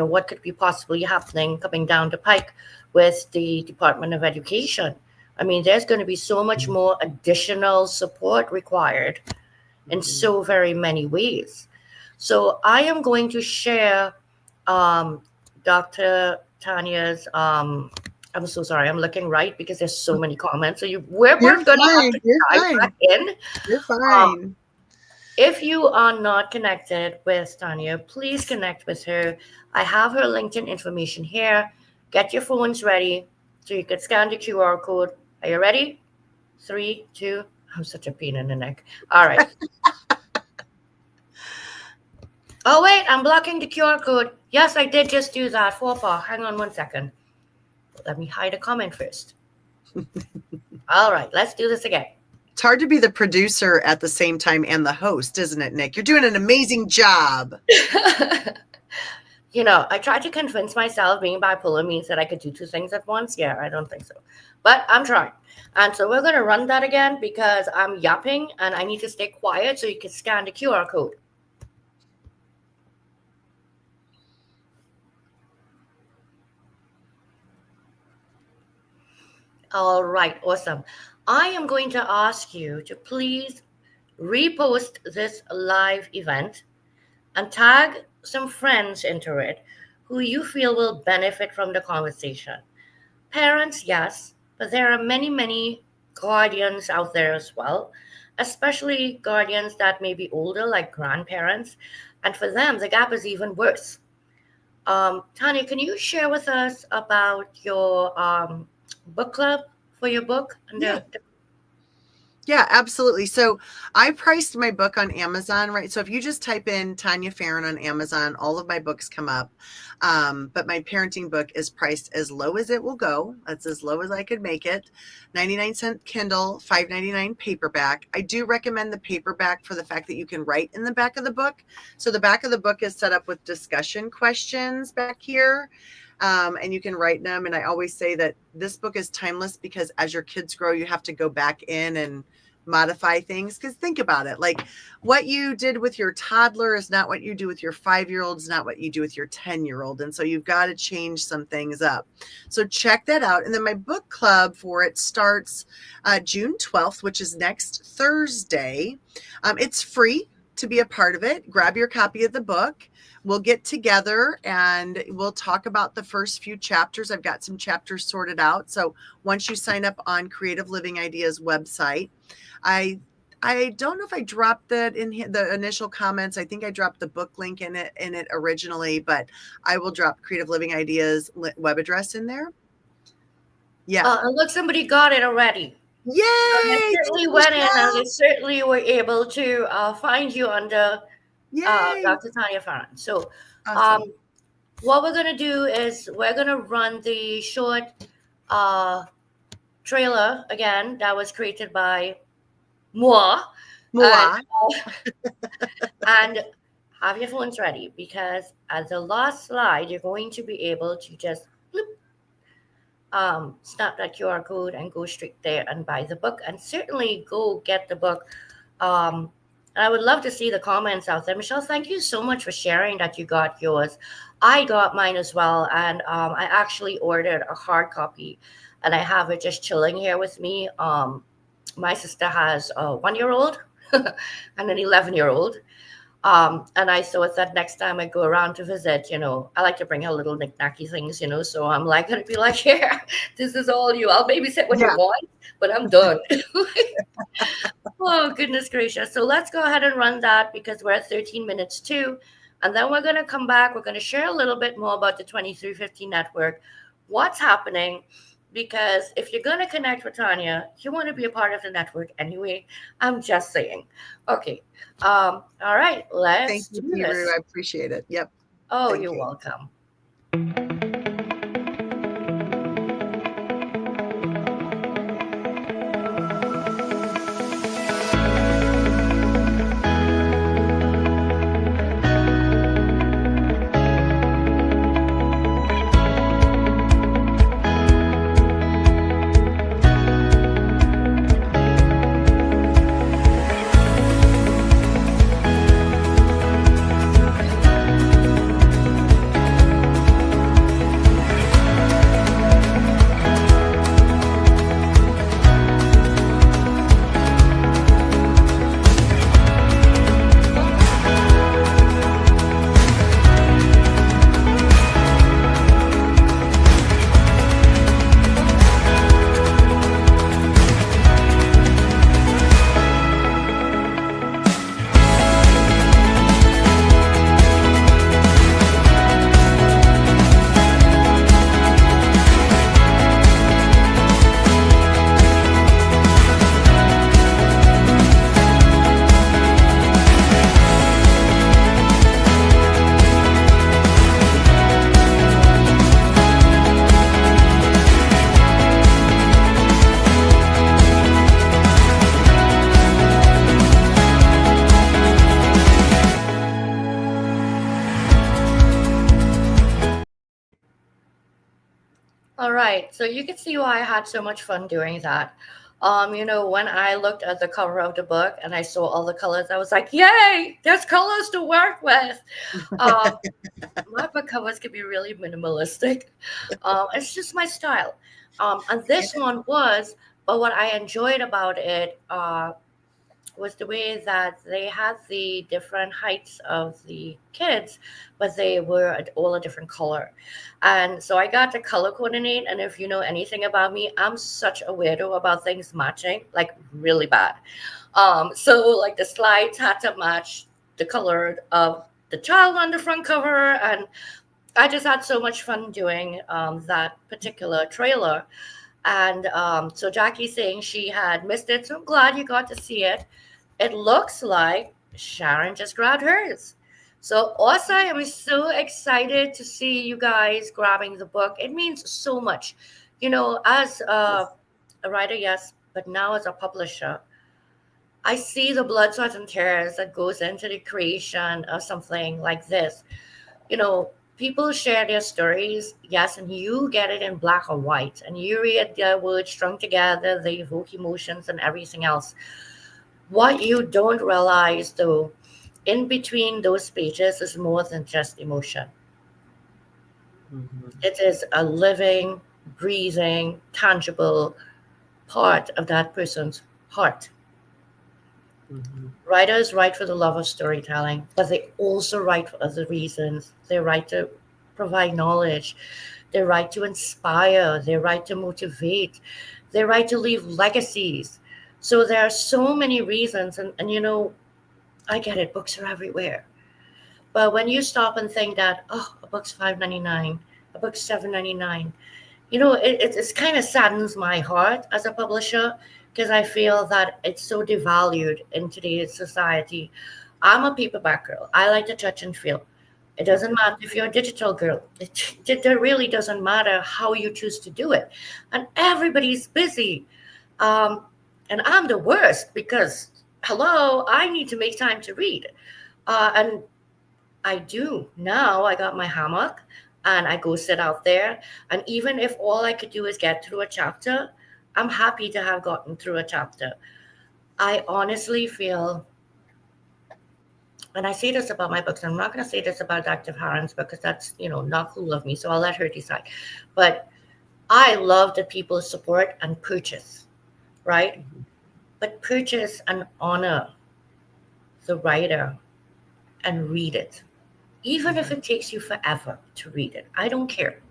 [SPEAKER 1] what could be possibly happening coming down the pike with the Department of Education. I mean, there's going to be so much more additional support required in
[SPEAKER 2] Mm-hmm.
[SPEAKER 1] so very many ways. So I am going to share um, Dr. Tanya's. I'm so sorry. I'm looking right because there's so many comments. So we're
[SPEAKER 2] You're
[SPEAKER 1] both going to have
[SPEAKER 2] fine.
[SPEAKER 1] to
[SPEAKER 2] You're
[SPEAKER 1] type
[SPEAKER 2] fine.
[SPEAKER 1] back in.
[SPEAKER 2] You're
[SPEAKER 1] Um,
[SPEAKER 2] fine.
[SPEAKER 1] if you are not connected with Tanya, please connect with her. I have her LinkedIn information here. Get your phones ready so you can scan the QR code. Are you ready? Three, two. I'm such a pain in the neck. All right. Oh, wait, I'm blocking the QR code. Yes, I did just do that. Faux pas. Hang on one second. Let me hide a comment first. All right, let's do this again.
[SPEAKER 2] It's hard to be the producer at the same time and the host, isn't it, Nick? You're doing an amazing job.
[SPEAKER 1] I tried to convince myself being bipolar means that I could do two things at once. Yeah, I don't think so. But I'm trying. And so we're going to run that again because I'm yapping and I need to stay quiet so you can scan the QR code. All right, awesome. I am going to ask you to please repost this live event and tag some friends into it who you feel will benefit from the conversation. Parents, yes, but there are many, many guardians out there as well, especially guardians that may be older, like grandparents. And for them, the gap is even worse. Tanya, can you share with us about your book club for your book? And
[SPEAKER 2] Yeah. Yeah, absolutely. So I priced my book on Amazon, right? So if you just type in Tania Farran on Amazon, all of my books come up. But my parenting book is priced as low as it will go. That's as low as I could make it. 99-cent Kindle, $5.99 paperback. I do recommend the paperback for the fact that you can write in the back of the book. So the back of the book is set up with discussion questions back here. And you can write them. And I always say that this book is timeless because as your kids grow, you have to go back in and modify things. Because think about it, like what you did with your toddler is not what you do with your 5-year-old, is not what you do with your 10-year-old. And so you've got to change some things up. So check that out. And then my book club for it starts June 12th, which is next Thursday. It's free to be a part of it. Grab your copy of the book. We'll get together and we'll talk about the first few chapters. I've got some chapters sorted out. So once you sign up on Creative Living Ideas website, I don't know if I dropped that in the initial comments. I think I dropped the book link in it originally, but I will drop Creative Living Ideas web address in there. Yeah.
[SPEAKER 1] Look, somebody got it already.
[SPEAKER 2] Yay!
[SPEAKER 1] So they
[SPEAKER 2] Thanks,
[SPEAKER 1] certainly went in and
[SPEAKER 2] Michelle.
[SPEAKER 1] they certainly were able to find you under
[SPEAKER 2] Yay.
[SPEAKER 1] Dr. Tania Farran. So, um,
[SPEAKER 2] Awesome.
[SPEAKER 1] what we're going to do is we're going to run the short uh, trailer again that was created by moi. And,
[SPEAKER 2] Moi.
[SPEAKER 1] and have your phones ready because at the last slide, you're going to be able to just bloop, snap that QR code and go straight there and buy the book. And certainly go get the book. I would love to see the comments out there. Michelle, thank you so much for sharing that you got yours. I got mine as well. And I actually ordered a hard copy and I have it just chilling here with me. My sister has a 1 year old and an 11-year-old. And I thought that next time I go around to visit, I like to bring her little knick-knacky things, so I'm like going to be like, here, this is all you. I'll babysit when you
[SPEAKER 2] Yeah.
[SPEAKER 1] want, but I'm done. Oh, goodness gracious. So let's go ahead and run that because we're at 13 minutes too. And then we're going to come back. We're going to share a little bit more about the 2350 network, what's happening. Because if you're going to connect with Tanya, you want to be a part of the network anyway. I'm just saying. Okay. All right.
[SPEAKER 2] Thank
[SPEAKER 1] Let's
[SPEAKER 2] you,
[SPEAKER 1] do
[SPEAKER 2] Deeru.
[SPEAKER 1] this.
[SPEAKER 2] I appreciate it. Yep.
[SPEAKER 1] Oh,
[SPEAKER 2] Thank
[SPEAKER 1] you're
[SPEAKER 2] you.
[SPEAKER 1] welcome. All right. So you can see why I had so much fun doing that. When I looked at the cover of the book and I saw all the colors, I was like, yay, there's colors to work with. Um, my book covers can be really minimalistic. It's just my style. And this one was, but what I enjoyed about it was the way that they had the different heights of the kids, but they were all a different color. And so I got to color coordinate. And if you know anything about me, I'm such a weirdo about things matching, like really bad. So like the slides had to match the color of the child on the front cover. And I just had so much fun doing that particular trailer. And so Jackie's saying she had missed it. So I'm glad you got to see it. It looks like Sharon just grabbed hers. So also, I'm so excited to see you guys grabbing the book. It means so much. As
[SPEAKER 2] Yes.
[SPEAKER 1] a writer, yes, but now as a publisher, I see the blood, sweat, and tears that goes into the creation of something like this. People share their stories, yes, and you get it in black or white, and you read their words strung together, they evoke emotions and everything else. What you don't realize, though, in between those pages is more than just emotion.
[SPEAKER 2] Mhm.
[SPEAKER 1] It is a living, breathing, tangible part of that person's heart.
[SPEAKER 2] Mhm.
[SPEAKER 1] Writers write for the love of storytelling, but they also write for other reasons. They write to provide knowledge, they write to inspire, they write to motivate, they write to leave legacies. So there are so many reasons, and I get it, books are everywhere. But when you stop and think that, oh, a book's 5.99, a book's 7.99, it's kind of saddens my heart as a publisher because I feel that it's so devalued in today's society. I'm a paperback girl. I like to touch and feel. It doesn't matter if you're a digital girl. It really doesn't matter how you choose to do it. And everybody's busy. Um, and I'm the worst because, hello, I need to make time to read. And I do. Now I got my hammock and I go sit out there. And even if all I could do is get through a chapter, I'm happy to have gotten through a chapter. I honestly feel, and I say this about my books, and I'm not going to say this about Dr. Farran's because that's not cool of me. So I'll let her decide. But I love that people support and purchase, right? but purchase and honor the writer and read it. Even if
[SPEAKER 2] Mhm.
[SPEAKER 1] it takes you forever to read it, I don't care.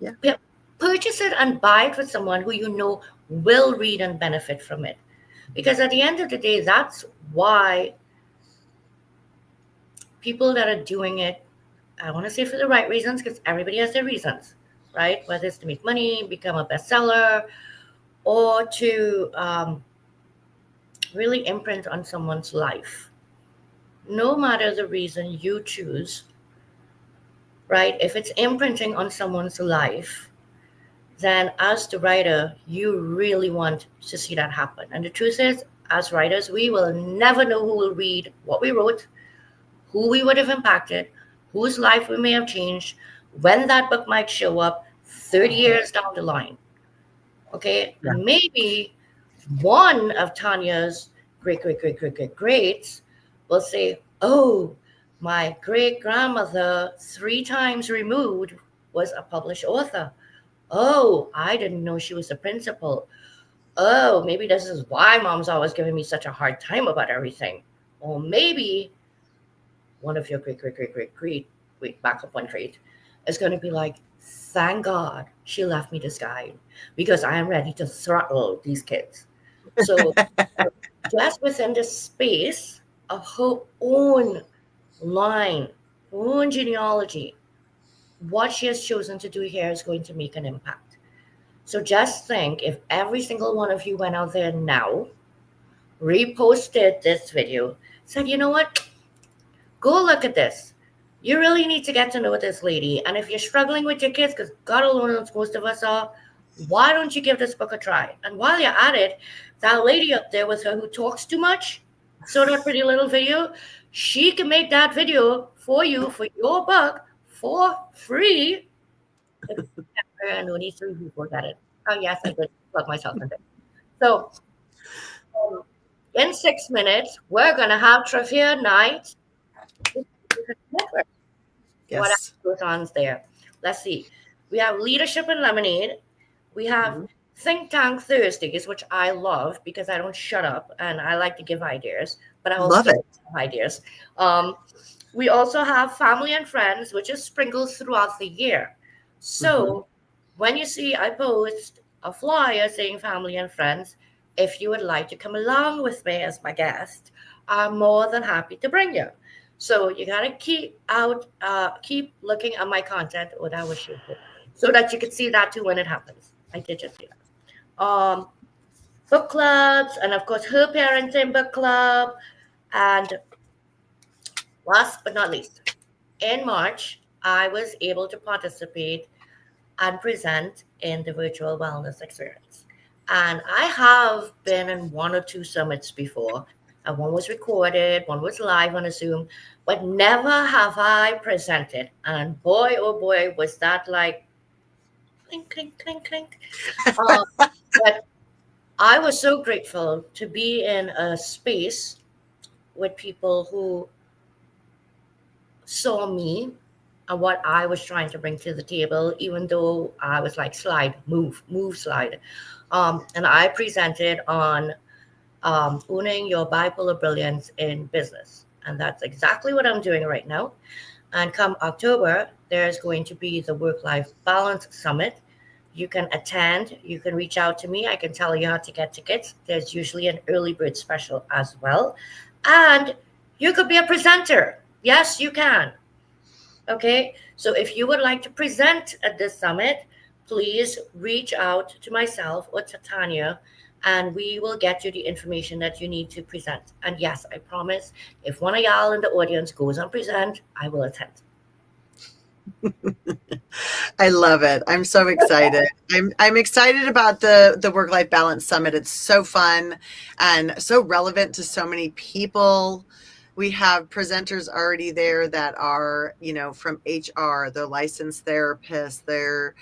[SPEAKER 2] Yeah.
[SPEAKER 1] But purchase it and buy it with someone who you know will read and benefit from it. Because at the end of the day, that's why people that are doing it, I want to say for the right reasons, because everybody has their reasons, right? Whether it's to make money, become a bestseller, or to really imprint on someone's life. No matter the reason you choose, right? If it's imprinting on someone's life, then as the writer, you really want to see that happen. And the truth is, as writers, we will never know who will read what we wrote, who we would have impacted, whose life we may have changed, when that book might show up 30
[SPEAKER 2] Mhm.
[SPEAKER 1] years down the line. Okay,
[SPEAKER 2] Yeah.
[SPEAKER 1] maybe one of Tanya's greats will say, "Oh, my great grandmother, 3 times removed, was a published author. Oh, I didn't know she was a principal. Oh, maybe this is why mom's always giving me such a hard time about everything." Or maybe one of your great backup one great is going to be like, "Thank God she left me this guy because I am ready to throttle these kids." So just within the space of her own line, own genealogy, what she has chosen to do here is going to make an impact. So just think, if every single one of you went out there now, reposted this video, said, "You know what? Go look at this. You really need to get to know this lady. And if you're struggling with your kids, because God alone knows most of us are, why don't you give this book a try?" And while you're at it, that lady up there with her who talks too much, so that pretty little video, she can make that video for you for your book for free. And only 3 people got it. Oh, yes, I did plug myself in there. So, um, in 6 minutes, we're going to have trivia night. What
[SPEAKER 2] Yes.
[SPEAKER 1] else goes on there? Let's see. We have Leadership and Lemonade. We have
[SPEAKER 2] Mhm.
[SPEAKER 1] Think Tank Thursdays, which I love because I don't shut up and I like to give ideas, but I
[SPEAKER 2] Love
[SPEAKER 1] also
[SPEAKER 2] it.
[SPEAKER 1] have ideas. Um, we also have Family and Friends, which is sprinkled throughout the year.
[SPEAKER 2] Mhm.
[SPEAKER 1] So when you see I post a flyer saying Family and Friends, if you would like to come along with me as my guest, I'm more than happy to bring you. So you gotta keep looking at my content. Oh, that was stupid. So that you can see that too when it happens. I did just see that. Book clubs, and of course, her parenting book club, and last but not least, in March, I was able to participate and present in the virtual wellness experience. And I have been in 1 or 2 summits before. And one was recorded, one was live on a Zoom, but never have I presented. And boy, oh boy, was that like clink, clink, clink, clink. Um, but I was so grateful to be in a space with people who saw me and what I was trying to bring to the table, even though I was like, slide, move, slide. And I presented on owning your bipolar brilliance in business. And that's exactly what I'm doing right now. And come October, there's going to be the Work Life Balance Summit. You can attend, you can reach out to me. I can tell you how to get tickets. There's usually an early bird special as well. And you could be a presenter. Yes, you can. Okay, so if you would like to present at this summit, please reach out to myself or to Tanya, and we will get you the information that you need to present. And yes, I promise, if one of y'all in the audience goes and present, I will attend.
[SPEAKER 2] I love it. I'm so excited. I'm excited about the work life balance summit. It's so fun and so relevant to so many people. We have presenters already there that are, from HR, they're licensed therapists, they're,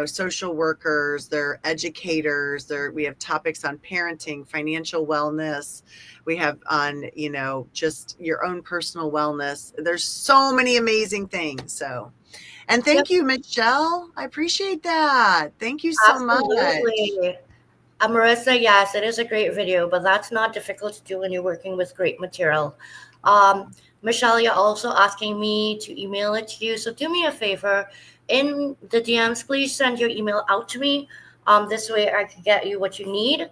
[SPEAKER 2] social workers, they're educators, we have topics on parenting, financial wellness. We have on, just your own personal wellness. There's so many amazing things. So, and
[SPEAKER 1] Yep,
[SPEAKER 2] thank you, Michelle. I appreciate that. Thank you so much.
[SPEAKER 1] absolutely. Marissa, yes, it is a great video, but that's not difficult to do when you're working with great material. Um,
[SPEAKER 2] Awesome.
[SPEAKER 1] Michelle, you're also asking me to email it to you. So do me a favor. In the DMs, please send your email out to me. This way I can get you what you need.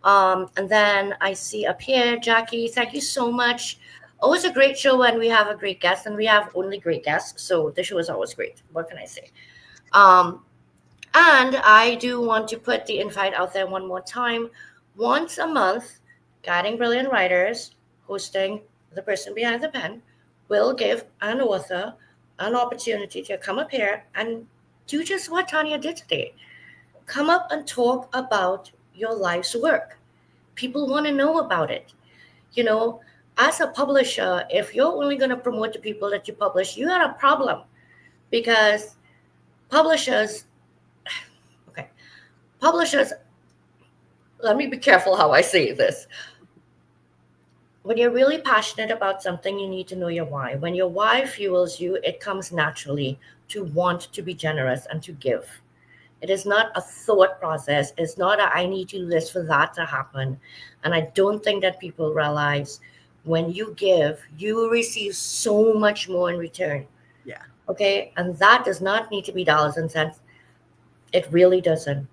[SPEAKER 1] And then I see up here, Jackie, thank you so much. Always a great show when we have a great guest, and we have only great guests. So the show is always great. What can I say? Um, and I do want to put the invite out there one more time. Once a month, Guiding Brilliant Writers, hosting the person behind the pen, will give an author an opportunity to come up here and do just what Tania did today. Come up and talk about your life's work. People want to know about it. You know, as a publisher, if you're only going to promote the people that you publish, you got a problem because publishers, okay, publishers, let me be careful how I say this. When you're really passionate about something, you need to know your why. When your why fuels you, it comes naturally to want to be generous and to give. It is not a thought process. It's not a I need to do this for that to happen. And I don't think that people realize when you give, you receive so much more in return.
[SPEAKER 2] Yeah.
[SPEAKER 1] Okay. And that does not need to be dollars and cents. It really doesn't.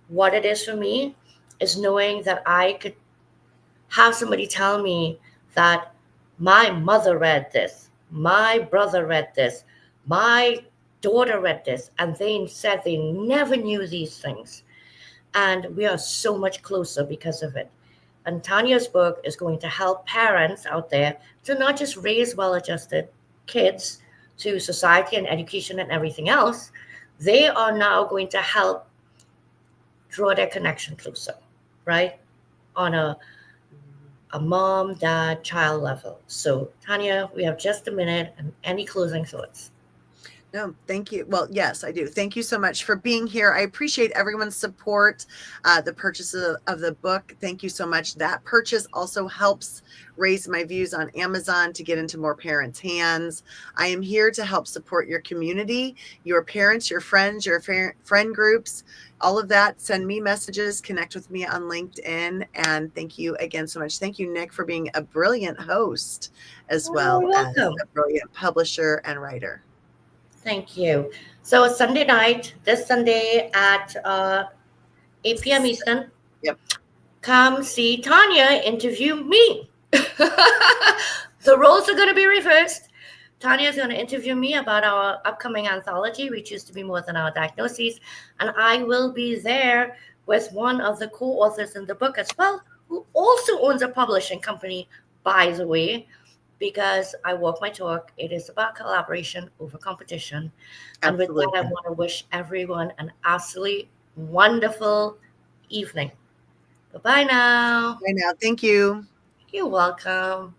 [SPEAKER 1] What it is for me is knowing that I could have somebody tell me that my mother read this, my brother read this, my daughter read this, and they said they never knew these things. And we are so much closer because of it. And Tanya's book is going to help parents out there to not just raise well adjusted kids to society and education and everything else. They are now going to help draw their connection closer, right? On a mom, dad, child level. So, Tanya, we have just a minute. And any closing thoughts?
[SPEAKER 2] No, thank you. Well, yes, I do. Thank you so much for being here. I appreciate everyone's support, the purchase of the book. Thank you so much. That purchase also helps raise my views on Amazon to get into more parents' hands. I am here to help support your community, your parents, your friends, your friend groups, all of that. Send me messages, connect with me on LinkedIn. And thank you again so much. Thank you, Nick, for being a brilliant host as
[SPEAKER 1] Oh,
[SPEAKER 2] well
[SPEAKER 1] you're
[SPEAKER 2] as
[SPEAKER 1] welcome.
[SPEAKER 2] a brilliant publisher and writer.
[SPEAKER 1] Thank you. So, Sunday night, this Sunday at 8 p.m. Eastern,
[SPEAKER 2] Yep.
[SPEAKER 1] come see Tanya interview me. The roles are going to be reversed. Tanya is going to interview me about our upcoming anthology, We Choose to Be More Than Our Diagnoses. And I will be there with one of the co authors in the book as well, who also owns a publishing company, by the way, because I walk my talk. It is about collaboration over competition. And with that, I
[SPEAKER 2] Absolutely.
[SPEAKER 1] want to wish everyone an absolutely wonderful evening. Bye bye now.
[SPEAKER 2] Bye now. Thank you.
[SPEAKER 1] You're welcome.